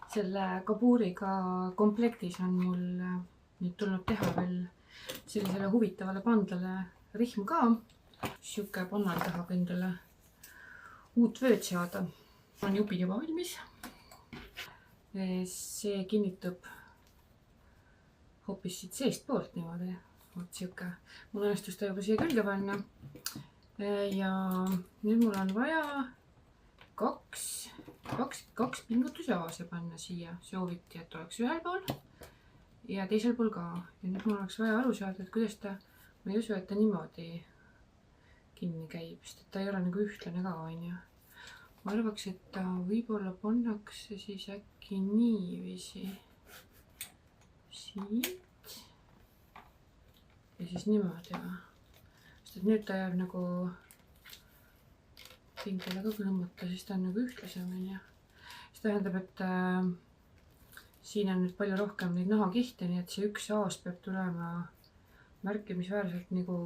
Selle kabuuriga komplektis on mul nüüd tulnud teha veel sellisele huvitavale pandlale rihm ka. Siuke pannal tahab endale uut vööd seada. On jupid juba valmis. See kinnitub hoopis siit seest poolt niimoodi. Siuke. Mul õnnestus ta juba siia külge panna. Ja nüüd mul on vaja kaks pingutusjaase panna siia. Sooviti, et oleks ühel pool ja teisel pool ka. Ja nüüd mul oleks vaja aru saada, et kuidas ta, ma ei usu, et ta niimoodi kinni käib, sest ta ei ole nagu ühtlane ka, on ju. Ma arvaks, et ta võib-olla pannakse siis äkki niiviisi siit ja siis niimoodi. Sest et nüüd ta jääb nagu pingele ka kõmmata, siis ta on nagu ühtlasem. See tähendab, et siin on nüüd palju rohkem neid nahakihte, nii et see üks aas peab tulema märkimisväärselt nagu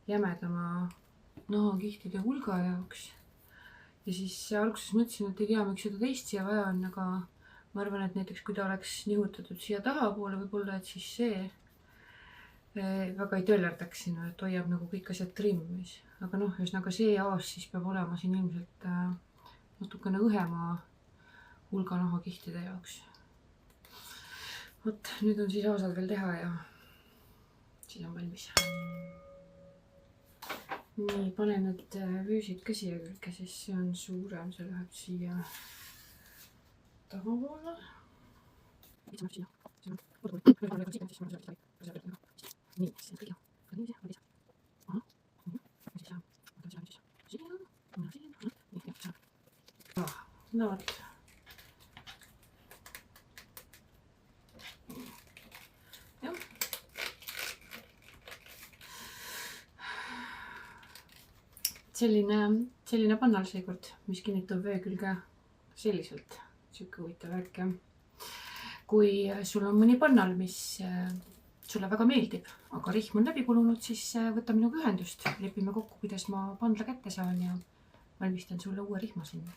jämedama nahakihtide hulga jaoks. Ja siis alguses mõtlesin, et ei tea, miks seda teist siia vaja on, aga ma arvan, et näiteks kui ta oleks nihutatud siia tahapoole võib-olla, et siis see väga ei töllerdaks sinna, et hoiab nagu kõik asjad trimmis. Aga noh, ühesõnaga see aas siis peab olema siin ilmselt natukene õhema hulga nahakihtide jaoks. Vot, nüüd on siis aasad veel teha ja siis on valmis. Nii, panen need vöösid ka siia külge, siis see on suurem, see läheb siia tahapoole. Nii, see on kõige. No vot. Selline pannal seekord, mis kinnitub vöö külge selliselt. Siuke huvitav värk. Kui sul on mõni pannal, mis sulle väga meeldib, aga rihm on läbi kulunud, siis võta minuga ühendust. Lepime kokku, kuidas ma pandla kätte saan ja valmistan sulle uue rihma sinna.